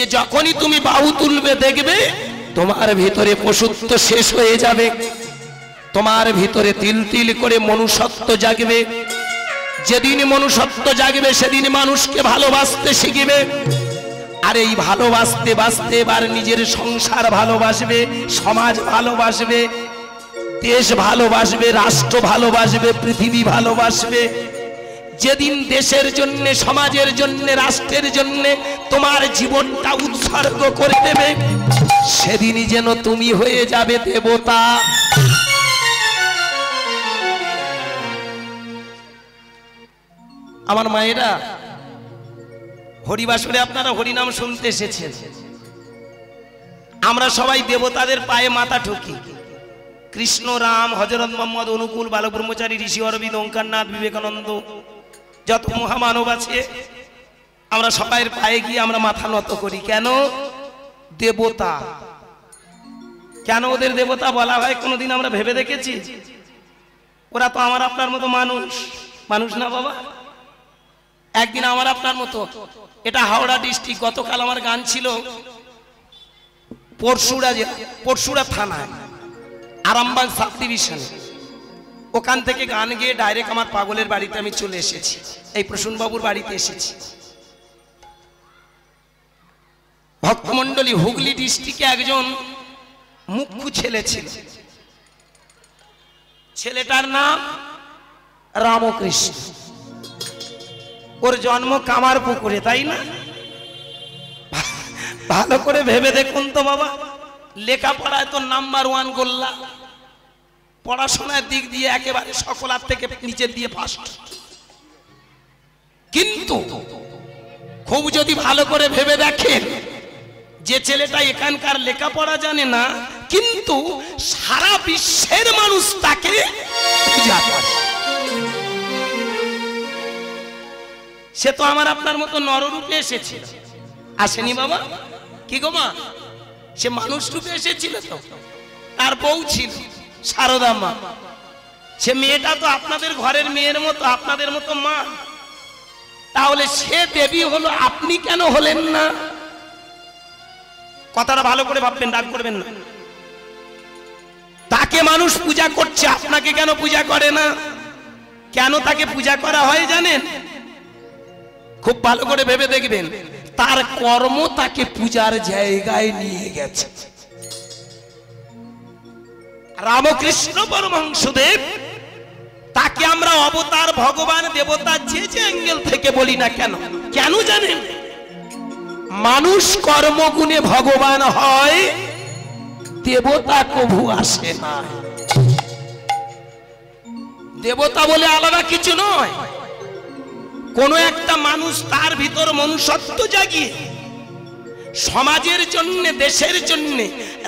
যে যখনই তুমি বাহু তুলবে দেখবে তোমার ভিতরে পশুত্ব শেষ হয়ে যাবে, তোমার ভিতরে তিল তিল করে মনুষ্যত্ব জাগবে। যেদিন মনুষ্যত্ব জাগবে সেদিন মানুষকে ভালোবাসতে শিখবে। আর এই ভালোবাসতে বাসতে এবার নিজের সংসার ভালোবাসবে, সমাজ ভালোবাসবে, দেশ ভালোবাসবে, রাষ্ট্র ভালোবাসবে, পৃথিবী ভালোবাসবে। যেদিন দেশের জন্য, সমাজের জন্য, রাষ্ট্রের জন্য তোমার জীবনটা উৎসর্গ করে দেবে সেদিনই যেন তুমি হয়ে যাবে দেবতা। আমার মায়েরা, হরিবাসরে আপনারা হরিনাম শুনতে এসেছেন। আমরা সবাই দেবতাদের পায়ে মাথা ঠুকি। কৃষ্ণ, রাম, হযরত মুহাম্মদ, অনুকূল, বালক ব্রহ্মচারী, ঋষি অরবিন্দ, ওঙ্কারনাথ, বিবেকানন্দ, যত মহামানব আছে আমরা সবাই পায়ে গিয়ে আমরা মাথা নত করি। কেন? দেবতা। কেন ওদের দেবতা বলা হয় কোনোদিন আমরা ভেবে দেখেছি? ওরা তো আমার আপনার মতো মানুষ, মানুষ না বাবা? একদিন আমার আপনার মতো। এটা হাওড়া ডিস্ট্রিক্ট। গতকাল আমার গান ছিল পরশুরা থানায়, আরামবাগ সাব ডিভিশন। ওখান থেকে গান গেয়ে ডাইরেক্ট আমার পাগলের বাড়িতে আমি চলে এসেছি, এই প্রসূনবাবুর বাড়িতে এসেছি। ভক্তমন্ডলী, হুগলি ডিস্ট্রিক্টে একজন মুখ্য ছেলে ছিল। ছেলেটার নাম রামকৃষ্ণ। ওর জন্ম কামারপুকুরে, তাই না? ভালো করে ভেবে দেখুন তো বাবা, লেখাপড়ায় তো নাম্বার 1 গোল্লা, পড়াশোনার দিক দিয়ে একেবারে সকলার থেকে নিচের দিয়ে ফার্স্ট। কিন্তু খুব যদি ভালো করে ভেবে দেখেন, যে ছেলেটা এখানকার লেখাপড়া জানে না কিন্তু সারা বিশ্বের মানুষ তাকে পূজা করে। সে তো আমার আপনার মতো নররূপে এসেছিল, আসেনি বাবা? কি গো মা? সে মানুষ রূপে এসেছিল তো। তার বউ ছিল সারদা মা। সে মেয়েটা তো আপনাদের ঘরের মেয়ের মতো, আপনাদের মতো মা। তাহলে সে দেবী হলো, আপনি কেন হলেন না? কথাটা ভালো করে ভাববেন, রাগ করবেন না। তাকে মানুষ পূজা করছে, আপনাকে কেন পূজা করে না? কেন তাকে পূজা করা হয় জানেন? খুব ভালো করে ভেবে দেখবেন, তার কর্ম তাকে পূজার জায়গায় নিয়ে গেছে। রামকৃষ্ণ পরমহংসদেব, তাকে আমরা অবতার, ভগবান, দেবতা, যে যে অ্যাঙ্গেল থেকে বলি না কেন, কেন জানেন? মানুষ কর্মগুণে ভগবান হয়, দেবতা কভু আসে না। দেবতা বলে আলাদা কিছু নয়। কোন একটা মানুষ তার ভিতর মনুষ্যত্ব জাগিয়ে সমাজের জন্য, দেশের জন্য,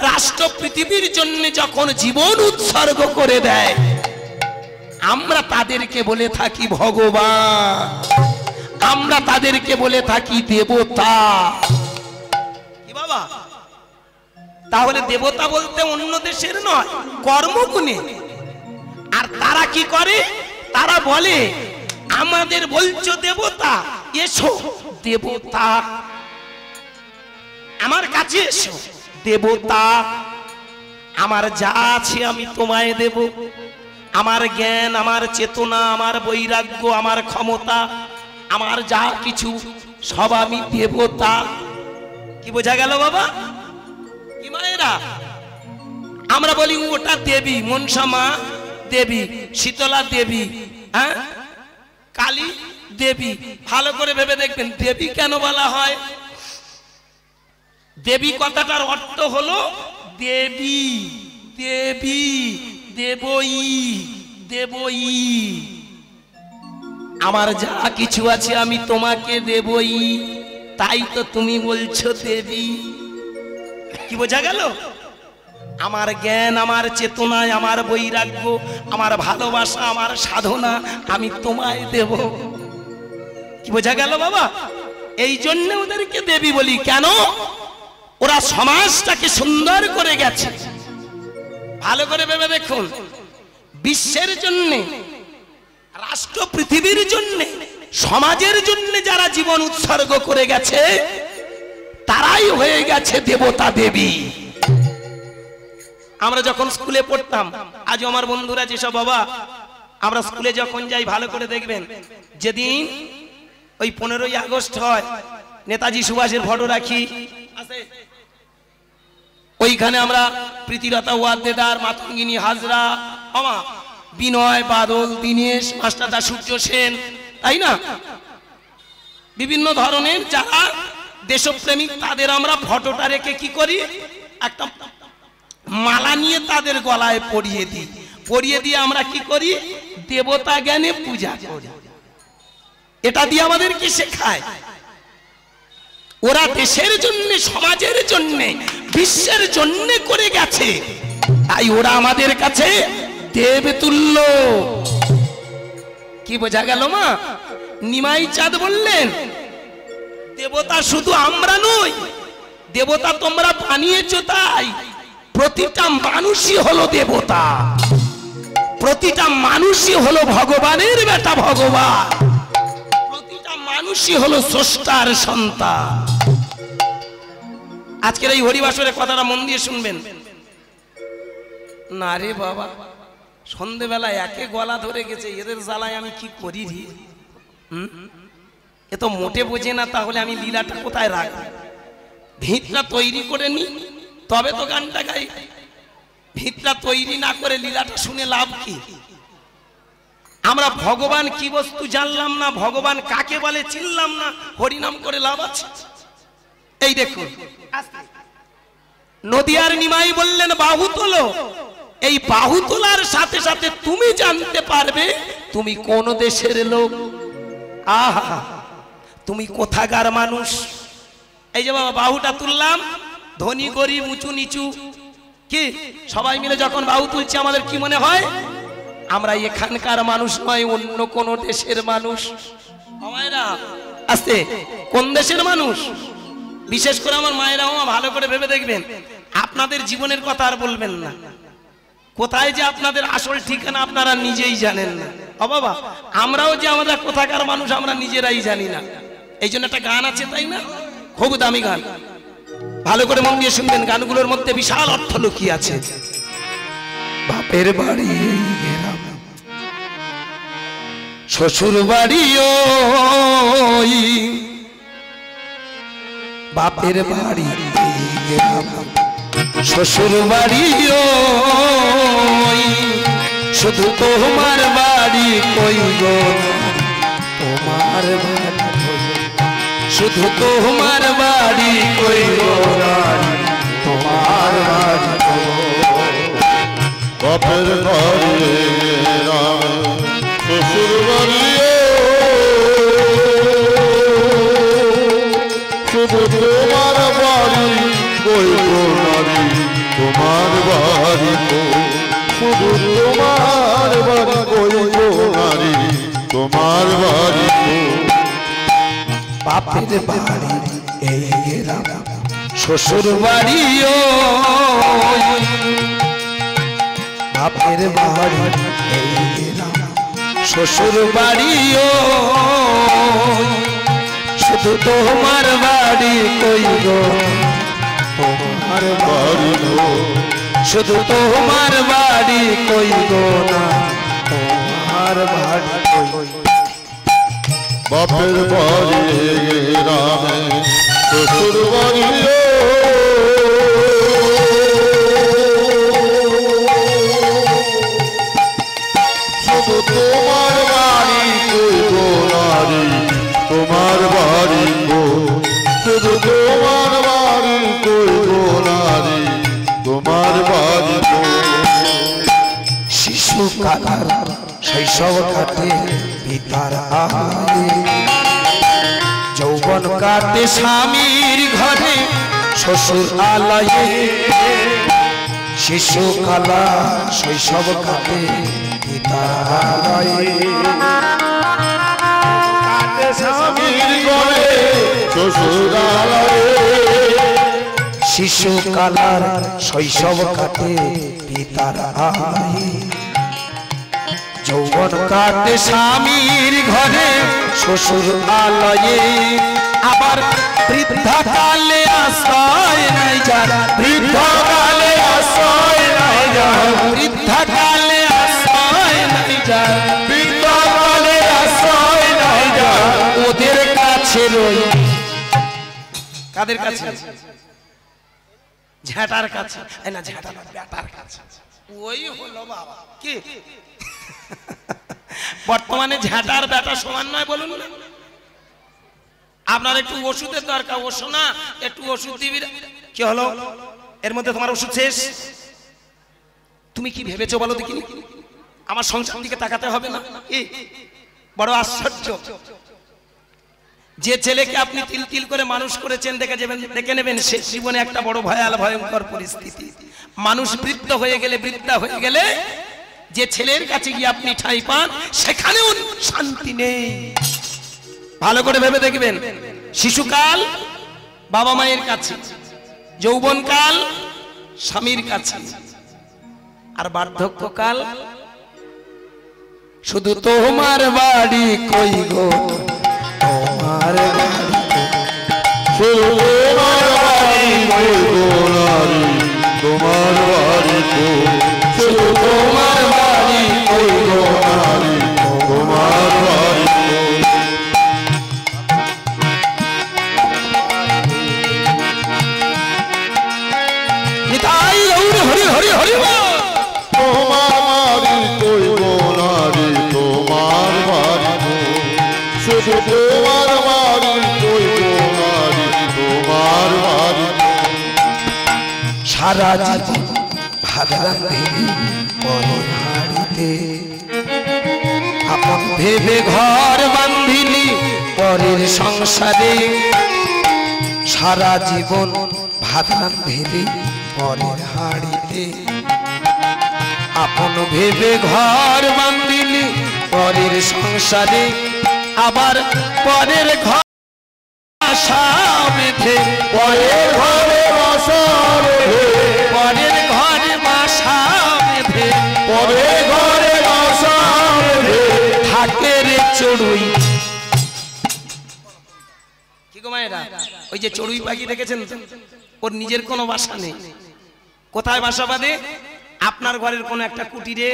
রাষ্ট্র, পৃথিবীর জন্য যখন জীবন উৎসর্গ করে দেয়, আমরা তাদেরকে বলে থাকি ভগবান, আমরা তাদেরকে বলে থাকি দেবতা। কি বাবা? তাহলে দেবতা বলতে অন্য দেশের নয়, কর্মগুণে। আর তারা কি করে? তারা বলে আমাদের বলছো দেবতা, এসো দেবতা, আমার কাছে এসো দেবতা, আমার যা আছে আমি তোমায় দেব। আমার জ্ঞান, আমার চেতনা, আমার বৈরাগ্য, আমার ক্ষমতা, আমার যা কিছু সব আমি দেবতা। কি বোঝা গেল বাবা? কি মায়েরা? আমরা বলি ওটা দেবী, মনসা মা দেবী, শীতলা দেবী, হ্যাঁ, কালী দেবী। ভালো করে ভেবে দেখবেন, দেবী কেন বলা হয়? দেবী কথাটার অর্থ হলো দেবী, দেবী, দেবই, দেবই। আমার যা কিছু আছে আমি তোমাকে দেবই, তাই তো তুমি বলছো দেবী। কি বোঝা গেল? আমার জ্ঞান, আমার চেতনায়, আমার বৈরাগ্য, আমার ভালোবাসা, আমার সাধনা আমি তোমায় দেব। কি বোঝা গেল বাবা? এই জন্য ওদেরকে দেবী বলি। কেন? ওরা সমাজটাকে সুন্দর করে গেছে। ভালো করে ভেবে দেখুন, বিশ্বের জন্য, রাষ্ট্র, পৃথিবীর জন্য, সমাজের জন্য যারা জীবন উৎসর্গ করে গেছে, তারা তারাই হয়ে গেছে দেবতা দেবী। আমরা যখন স্কুলে পড়তাম, আজও আমার বন্ধুরা যেসব বাবা, আমরা স্কুলে যখন যাই ভালো করে দেখবেন, যেদিন ওই 15ই আগস্ট হয়, নেতাজি সুভাষের ফটো রাখি, ওইখানে আমরা প্রীতিলতা ওয়াদ্দেদার, মাতঙ্গিনী হাজরা, বিনয়, বাদল, দীনেশ, মাস্টারদা সূর্য সেন, তাই না, বিভিন্ন ধরনের যারা দেশপ্রেমিক, তাদের আমরা ফটোটা রেখে কি করি, একটা মালা নিয়ে তাদের গলায় পরিয়ে দিই। পরিয়ে দিয়ে আমরা কি করি, দেবতা জ্ঞানে পূজা করি। এটা দিয়ে আমাদের কি শেখায়? ওরা দেশের জন্য, সমাজের জন্য, বিশ্বের জন্য করে গেছে, তাই ওরা আমাদের কাছে দেবতুল্য। কি বোঝা গেল মা? নিমাই চাঁদ বললেন, দেবতা শুধু আমরা নই, দেবতা তোমরা বানিয়েছো, তাই প্রতিটা মানুষই হলো দেবতা, প্রতিটা মানুষই হলো ভগবানের বেটা ভগবান, প্রতিটা মানুষই হলো স্রষ্টার সন্তান। আজকের এই হরিবাসরের কথাটা মন দিয়ে শুনবেন। না রে বাবা, সন্ধেবেলা একে গলা ধরে গেছে, এদের জ্বালায় আমি কি করি রে? এ তো মোটে বোঝে না, তাহলে আমি লীলাটা কোথায় রাখবো? ভিতটা তৈরি করে নি, তবে তো গানটা গাই। ভিতটা তৈরি না করে লীলাটা শুনে লাভ কি? আমরা ভগবান কি বস্তু জানলাম না, ভগবান কাকে বলে চিনলাম না, হরিনাম করে লাভ আছে? এই দেখুন, নদিয়ার নিমাই বললেন বাহু তোলো। এই বাহু তোলার সাথে সাথে তুমি জানতে পারবে তুমি কোন দেশের লোক। আহা, তুমি কোথাকার মানুষ। এই যে বাবা বাহুটা তুললাম, ধনী গরিব উঁচু নিচু কি সবাই মিলে যখন বাহু তুলছি, আমাদের কি মনে হয় আমরা এখানকার মানুষ নয়, অন্য কোন দেশের মানুষ। মায়েরা আস্তে, কোন দেশের মানুষ? বিশেষ করে আমার মায়েরা ভালো করে ভেবে দেখবেন, আপনাদের জীবনের কথা আর বলবেন না। কোথায় যে আপনাদের আসল ঠিকানা আপনারা নিজেই জানেন না। ও বাবা, আমরাও যে আমরা কোথাকার মানুষ আমরা নিজেরাই জানি না। এই জন্য একটা গান আছে, তাই না, খুব দামি গান, ভালো করে মন দিয়ে শুনবেন। গানগুলোর মধ্যে বিশাল অর্থ লুকিয়ে আছে। বাপের বাড়ি গেলাম, শ্বশুর বাড়ি ওই, বাপের বাড়ি গেলাম, শ্বশুর বাড়ি ওই, শুধু তোমার বাড়ি কই গো, তোমার বাড়ি শুধু তোমার বাড়ি কই গো, তোমার বাড়ি। বাপের বাড়ি শ্বশুর বাড়ি শুধু তোমার বাড়ি কই গো নারী, তোমার বাড়ি শুধু তোমার বাড়ি কই গো নারী, তোমার বাড়ি। বাপের বাড়ি এই গেলাম, শ্বশুর বাড়ি ওই, বাপের বাড়ি এই গেলাম, শ্বশুর বাড়ি ওই, শুধু তোমার বাড়ি কই গো, তোমার বাড়ি শুধু তোমার বাড়ি কই গো না, তোমার বাড়ি কই। বাপের বাড়ি রামে শ্বশুর বাড়ি শুধু তোমার বাড়ি কই গো নারী, তোমার বাড়ি গো, শুধু তোমার বাড়ি কই গো নারী, তোমার বাড়ি গো। শিশু কালার শৈশব কাটে পিতার আহারে, যৌবন কাটে স্বামীর ঘরে শ্বশুর আলয়ে, শিশু কালা শৈশব কাটে পিতার আলয়ে, কাটে স্বামীর ঘরে শ্বশুর আলয়ে, শিশু কালার শৈশব কাটে পিতার আলয়ে, যৌবন কাটে স্বামীর ঘরে শ্বশুর আলয়ে, আবার বৃদ্ধাকালে আশ্রয় নাই যার, বৃদ্ধকালে আশ্রয় নাই যার, বৃদ্ধাকালে আশ্রয় নাই যার, বৃদ্ধকালে আশ্রয় নাই যার, ওদের কাছে রই। কাদের কাছে? ঝ্যাটার কাছে। না ঝ্যাটা না, ব্যাটার কাছে। ওই হলো বাবা কি বর্তমানে ঝ্যাটার ব্যাটা সমান নয় বলুন না? আপনার একটু ওষুধের দরকার, ওষুধ না একটু ওষুধ দিবি, কি হলো এর মধ্যে তোমার ওষুধ শেষ? তুমি কি ভেবেছো বলো দেখি? আমার সংসার দিকে তাকাতে হবে না? কি বড় আশ্চর্য! যে ছেলেকে আপনি তিল তিল করে মানুষ করেছেন, দেখে নেবেন সে জীবনে একটা বড় ভয়ঙ্কর পরিস্থিতি। মানুষ বৃদ্ধ হয়ে গেলে, বৃদ্ধা হয়ে গেলে যে ছেলের কাছে গিয়ে আপনি ঠাঁই পান, সেখানেও শান্তি নেই। ভালো করে ভেবে দেখবেন, শিশুকাল বাবা মায়ের কাছে, যৌবনকাল স্বামীর কাছে, আর বার্ধক্যকাল শুধু তোমার বাড়ি কই গো, তোমার বাড়ি শুধু তোমার বাড়ি কই গো নারী, তোমার বাড়ি কই, শুধু তোমার বাড়ি কই গো নারী, তোমার বাড়ি কই। নিতাই গৌর হরি হরি হরি বল। তোমার বাড়ি কই গো নারী, তোমার বাড়ি কই, শুধু তোমার বাড়ি কই গো নারী, তোমার বাড়ি কই। সারা জীবন ভাত রাঁধেলি পরের হাড়িতে, আপন ভেবে ঘর বাঁধিলি পরের সংসারে। সারা জীবন ভাত রাঁধেলি পরের হাড়িতে, আপন ভেবে ঘর বাঁধিলি পরের সংসারে। আবার পরের ঘর আশা বেঁধে, পরের ঘরে বাসা বেঁধে, পরের ঘরে বাসা বেঁধে, পরের ঘরে বাসা বেঁধে, থাকে রে চড়ুই। কি গো মায়েরা, ওই যে চড়ুই পাখি দেখেছেন তো? ওর নিজের কোনো বাসা নেই। কোথায় বাসা বাঁধে? আপনার ঘরের কোনো একটা কুটিরে,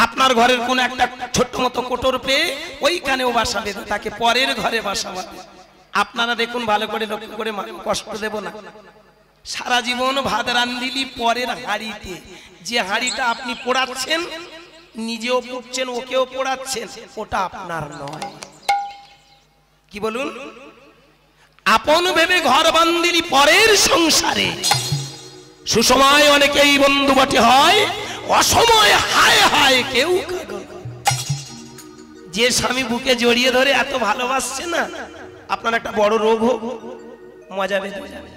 আপনার ঘরের কোন একটা ছোট্ট মতো কোটর পেয়ে ওইখানেও বাসা বেঁধে থাকে, পরের ঘরে বাসা বাঁধে। আপনারা দেখুন ভালো করে, লক্ষ্য করে, কষ্ট দেব না। সারা জীবন ভাত রাঁধিলি পরের হাঁড়িতে, যে হাঁড়িটা আপনি পোড়াচ্ছেন, নিজেও পুড়ছেন, ওকেও পোড়াচ্ছেন, ওটা আপনার নয়। কি বলুন? আপন ভেবে ঘর বাঁধিলি পরের সংসারে। সুসময় অনেকেই বন্ধু বটে হয়, অসময় হায় হায় কেউ কাঁদে। যে স্বামী বুকে জড়িয়ে ধরে এত ভালোবাসছে না, আপনার একটা বড় রোগ হোক, মজা বেঁধে যাবে।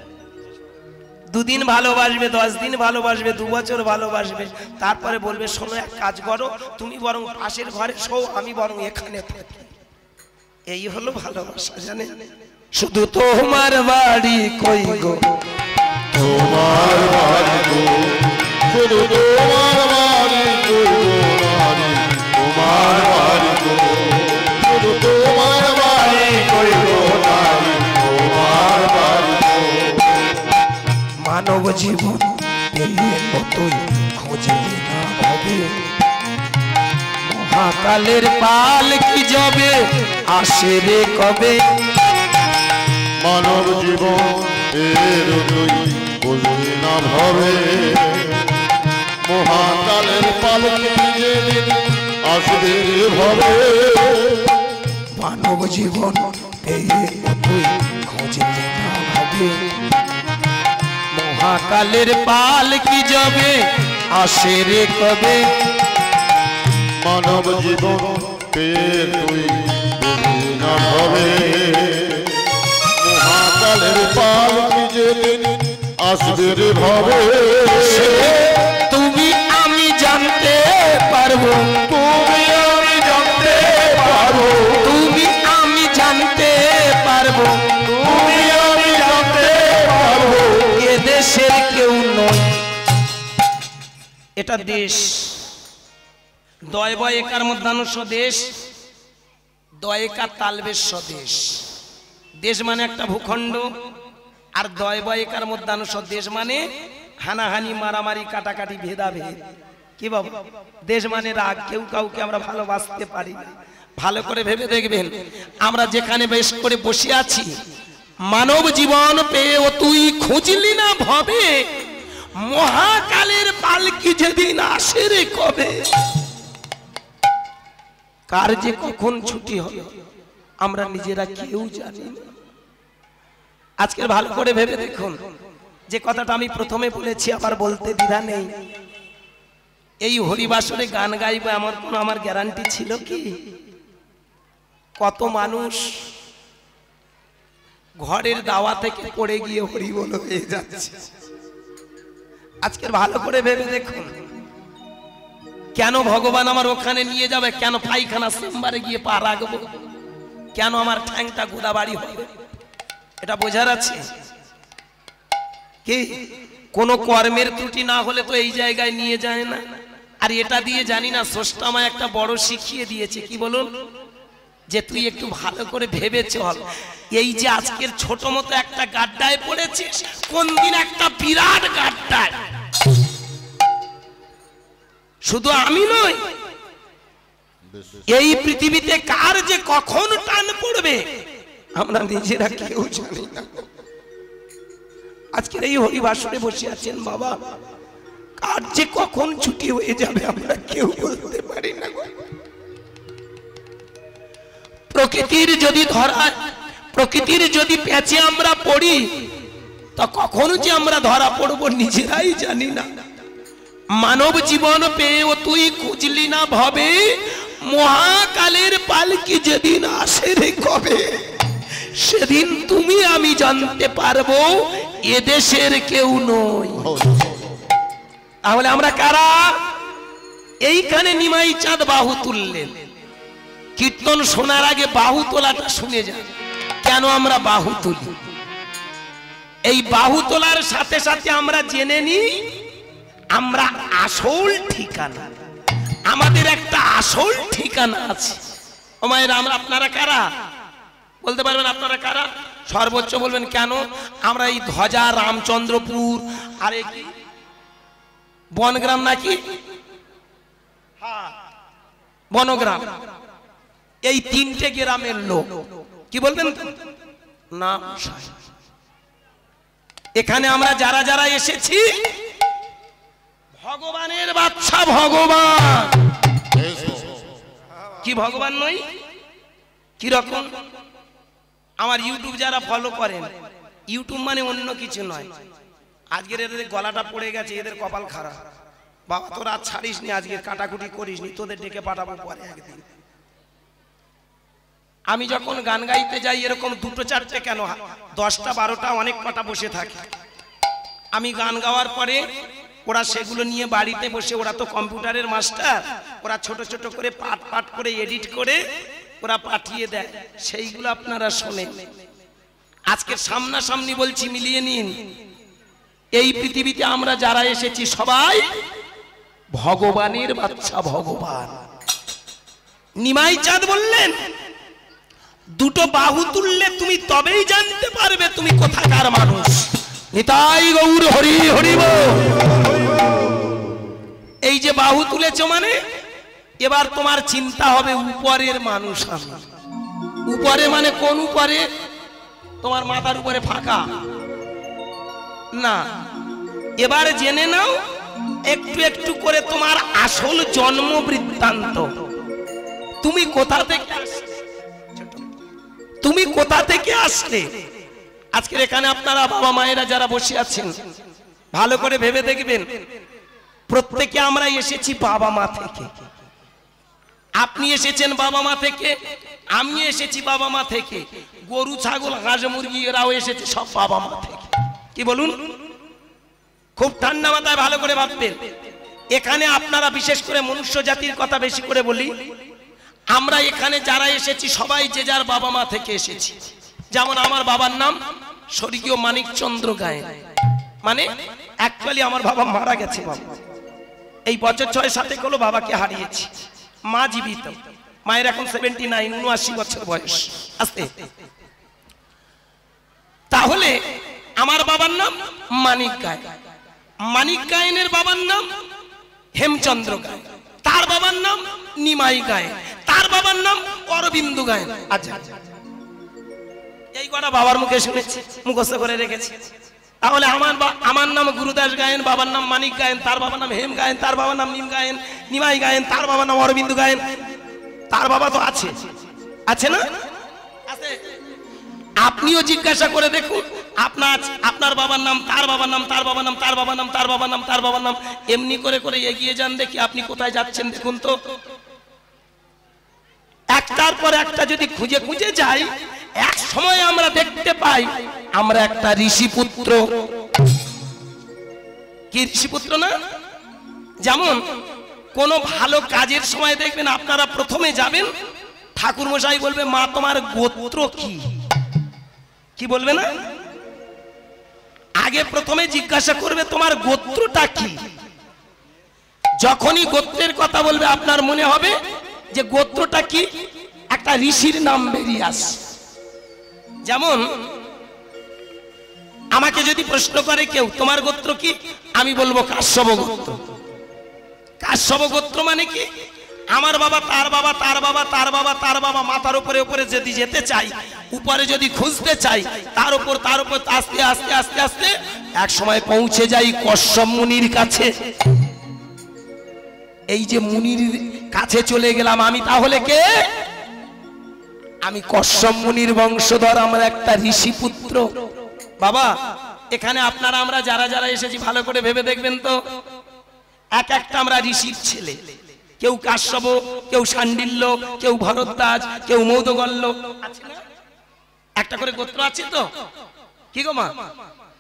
দুদিন ভালোবাসবে, 10 দিন ভালোবাসবে, 2 বছর ভালোবাসবে, তারপরে বলবে শোনো এক কাজ করো, তুমি বরং পাশের ঘরে শো, আমি বরং এখানে থাকি। এই হলো ভালোবাসা, জানেন? শুধু তোমার বাড়ি কই গো, তোমার বাড়ি কই, শুধু তোমার বাড়ি কই গো নারী, তোমার বাড়ি কই, শুধু তোমার বাড়ি কই গো নারী, তোমার বাড়ি কই। মানব জীবন পেলে কতই খোঁজলে না হবে, মহাকালের পাল কি যাবে আসে রে কবে। মানব জীবন এর তুই বুঝলি না ভবে, মহাকালের পালকি যেদিন আসবে ভবে। মানব জীবন পেলে কতই খোঁজলে না হবে, মহাকালের পাল কি যাবে আসে রে কবে। মানব জীবন পেয়ে তুই বুঝলি না ভবে, মহাকালের পালকি যেদিন আসবে রে ভবে। তুমি আমি জানতে পারবো, তুমি আমি জানতে পারবো, তুমি আমি জানতে পারবো, তুমি আমি জানতে পারবো। এ দেশের কেউ নয়, এটা দেশ। দয় বয় একার মধ্যাহ্ন স্বদেশ, দয় একা তালবের স্বদেশ। দেশ মানে একটা ভূখণ্ড, আর দয় বয়কার মধ্যাংশ। দেশ মানে হানাহানি, মারামারি, কাটাকাটি, ভেদাভেদ। কি বাবু, দেশ মানে রাগ। কেউ কাউকে আমরা ভালোবাসতে পারি না। ভালো করে ভেবে দেখবেন, আমরা যেখানে বেশ করে বসে আছি, মানব জীবন পেয়ে ও তুই খুঁজলি না ভবে, মহাকালের পালকি যেদিন আসে রে কবে। কার যে কখন ছুটি হবে আমরা নিজেরা কেউ জানি না। আজকের ভালো করে ভেবে দেখুন, যে কথাটা আমি প্রথমে বলেছি, আবার বলতে দ্বিধা নেই। এই হরিবাসরে গান গাইবো এমন কোনো আমার গ্যারান্টি ছিল কি? কত মানুষ ঘরের দাওয়া থেকে পড়ে গিয়ে হরি বল হয়ে যাচ্ছে। আজকের ভালো করে ভেবে দেখুন, কেন ভগবান আমার ওখানে নিয়ে যাবে? কেন পায়খানা চেম্বারে গিয়ে পা রাখবো? কেন আমার ঠ্যাংটা গোদাবাড়ি হবে? এটা বোঝার আছে কি? কোন কর্মের ত্রুটি না হলে তো এই জায়গায় নিয়ে যায় না। আর এটা দিয়ে জানি না, স্রষ্টা আমায় একটা বড় শিখিয়ে দিয়েছে। কি বলুন? যে তুই একটু ভালো করে ভেবে চল, এই যে আজকের ছোট মতো একটা গাড্ডায় পড়েছিস, কোন দিন একটা বিরাট গাড্ডায়। শুধু আমি নই, এই পৃথিবীতে কার যে কখন টান পড়বে আমরা নিজেরা কেউ জানি না। আজকের এই হরিবাসরে বসে আছেন বাবা, কার যে কখন ছুটি হয়ে যাবে আমরা কেউ বলতে পারি না। প্রকৃতির যদি প্রকৃতির যদি প্যাচে আমরা পড়ি, তা কখন যে আমরা ধরা পড়বো নিজেরাই জানি না। মানব জীবন পেয়ে ও তুই খুঁজলি না ভবে, মহাকালের পালকি যেদিন আসে রে কবে, সেদিন তুমি আমি জানতে পারবো এদেশের কেউ নই। তাহলে আমরা কারা? এইখানে নিমাই চাঁদ বাহু তুললেন। কীর্তন শোনার আগে বাহু তোলাটা শুনে যান, কেন আমরা বাহু তুলি। এই বাহু তোলার সাথে সাথে আমরা জেনে নিই আমরা আসল ঠিকানা, আমাদের একটা আসল ঠিকানা আছে। ও মায়েরা, আপনারা কারা? বলতে পারবেন আপনারা কারা? সর্বোচ্চ বলবেন কেন? আমরা এই ধ্বজা, রামচন্দ্রপুর, আর কি বনগ্রাম নাকি বনগ্রাম, এই তিনটে গ্রামের লোক। কি বলবেন না? এখানে আমরা যারা যারা এসেছি ভগবানের বাচ্চা। ভগবান কি ভগবান নই? কি রকম? আমার ইউটিউব যারা ফলো করেন, ইউটিউব মানে অন্য কিছু নয়। আজকের এদের গলাটা পড়ে গেছে, এদের কপাল খারাপ। বাবা তোরা ছাড়িস নি, আজকে কাটাকুটি করিস নি, তোদের ডেকে পাঠাবো পরে একদিন। আমি যখন গান গাইতে যাই এরকম দুটো চারটে কেন 10টা 12টা অনেক কটা বসে থাকে। আমি গান গাওয়ার পরে ওরা সেগুলো নিয়ে বাড়িতে বসে, ওরা তো কম্পিউটারের মাস্টার, ওরা ছোট ছোট করে পাট পাট করে এডিট করে ওরা পাঠিয়ে দেয়, সেইগুলো আপনারা শোনেন। আজকে সামনাসামনি বলছি, মিলিয়ে নিন। এই পৃথিবীতে আমরা যারা এসেছি সবাই ভগবানের বাচ্চা। ভগবান নিমাই চাঁদ বললেন, দুটো বাহু তুললে তুমি তবেই জানতে পারবে তুমি কোথাকার মানুষ। নিতাই গৌর হরি হরি বল। এই যে বাহু তুলেছ মানে এবার তোমার চিন্তা হবে উপরের মানুষ আমি। উপরে মানে কোন উপরে? তোমার মাথার উপরে ফাঁকা না। এবার জেনে নাও একটু একটু করে তোমার আসল জন্ম বৃত্তান্ত। তুমি কোথা থেকে আসলে, তুমি কোথা থেকে আসলে। আজকের এখানে আপনারা বাবা মায়েরা যারা বসে আছেন ভালো করে ভেবে দেখবেন, প্রত্যেকে আমরা এসেছি বাবা মা থেকে। আপনি এসেছেন বাবা মা থেকে, আমি এসেছি বাবা মা থেকে, গরু ছাগল হাঁস মুরগি এরাও এসেছে সব বাবা মা থেকে। কি বলুন? খুব ঠান্ডা মাথায় ভালো করে ভাববেন। এখানে আপনারা বিশেষ করে মনুষ্য জাতির কথা বেশি করে বলি, আমরা এখানে যারা এসেছি সবাই যে যার বাবা মা থেকে এসেছি। যেমন আমার বাবার নাম স্বর্গীয় মানিকচন্দ্র গায়েন, মানে অ্যাকচুয়ালি আমার বাবা মারা গেছে। বাবা এই বছর 6-7 হলো বাবাকে হারিয়েছি। মা জীবিত, মায়ের এখন 79 বছর বয়স। আস্তে তাহলে আমার বাবার নাম মানিক গায়েন, মানিক গায়েনের বাবার নাম হেমচন্দ্র গায়েন, তার বাবার নাম নিমাই গায়েন, তার বাবার নাম অরবিন্দু গায়েন। আচ্ছা, এই কটা বাবার মুখে শুনেছি, মুখস্থ করে রেখেছি। তাহলে আমার নাম গুরুদাস গায়েন, বাবার নাম মানিক গায়েন, তার বাবার নাম হেম গায়েন, তার বাবার নাম নিম গায়েন, নিমাই গায়েন, তার বাবার নাম অরবিন্দু গায়েন। তার বাবা তো আছে, আছে না? আছে। আপনিও জিজ্ঞাসা করে দেখুন, আপনার বাবার নাম, তার বাবার নাম, তার বাবার নাম, তার বাবার নাম, তার বাবার নাম, তার বাবার নাম, এমনি করে করে এগিয়ে যান, দেখি আপনি কোথায় যাচ্ছেন দেখুন তো। একটার পর একটা যদি খুঁজে খুঁজে যাই, এক সময় আমরা দেখতে পাই আমরা একটা ঋষিপুত্র। কি ঋষিপুত্র না? যেমন কোন ভালো কাজের সময় দেখবেন আপনারা প্রথমে যাবেন, ঠাকুর মশাই বলবে, মা তোমার গোত্র কি? কি বলবে না? আগে প্রথমে জিজ্ঞাসা করবে তোমার গোত্রটা কি। যখনই গোত্রের কথা বলবে আপনার মনে হবে যে গোত্রটা কি, একটা ঋষির নাম বেরিয়ে আসে। যেমন আমাকে যদি প্রশ্ন করে কেউ তোমার গোত্র কি, আমি বলবো কাশ্যপ গোত্র। কাশ্যপ গোত্র মানে কি? আমার বাবা, তার বাবা, তার বাবা, তার বাবা, তার বাবা, মাথার উপরে উপরে যদি যেতে চাই, উপরে যদি খুঁজতে চাই, তার উপর আস্তে আস্তে আস্তে আস্তে এক সময় পৌঁছে যাই কশ্যপ মুনির কাছে। এই যে মুনির কাছে চলে গেলাম আমি, তাহলে কে? আমি কশ্যপ মুনির বংশধর, আমরা একটা ঋষি পুত্র। বাবা, এখানে আপনারা আমরা যারা যারা এসেছি ভালো করে ভেবে দেখবেন তো, এক একটা আমরা ঋষির ছেলে। কেউ কাশ্যপ, কেউ শাণ্ডিল্য, কেউ ভরদ্বাজ, কেউ মৌদগল্য, আছে না? একটা করে গোত্র আছে তো, কি গো মা?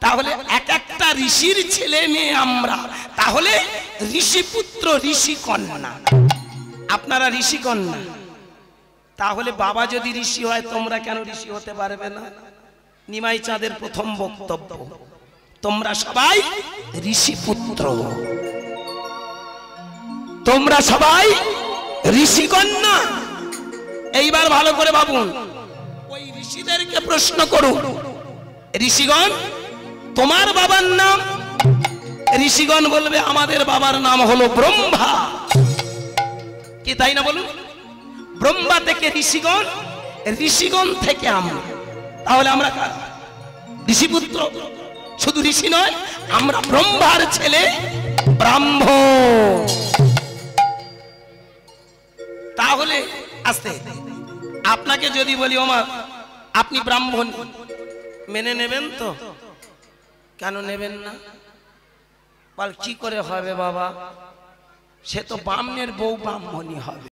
তাহলে এক একটা ঋষির ছেলে মেয়ে আমরা। তাহলে ঋষি পুত্র, ঋষি কন্যা। আপনারা ঋষি কন্যা। তাহলে বাবা যদি ঋষি হয়, তোমরা কেন ঋষি হতে পারবে না? নিমাই চাঁদের প্রথম বক্তব্য, তোমরা সবাই ঋষি পুত্র, তোমরা সবাই ঋষি কন্যা। এইবার ভালো করে ভাবুন, ওই ঋষিদেরকে প্রশ্ন করুন, ঋষিগণ তোমার বাবার নাম? ঋষিগণ বলবে আমাদের বাবার নাম হলো ব্রহ্মা। কি তাই না বলুন? ব্রহ্মা থেকে ঋষিগণ, ঋষিগণ থেকে আমরা। তাহলে আমরা ঋষিপুত্র। শুধু ঋষি নয়, আমরা ব্রহ্মার ছেলে, ব্রাহ্মণ। তাহলে আস্তে আপনাকে যদি বলি, ওমা আপনি ব্রাহ্মণ, মেনে নেবেন তো? কেন নেবেন না? বল কি করে হবে বাবা? সে তো ব্রাহ্মণের বউ ব্রাহ্মণই হবে।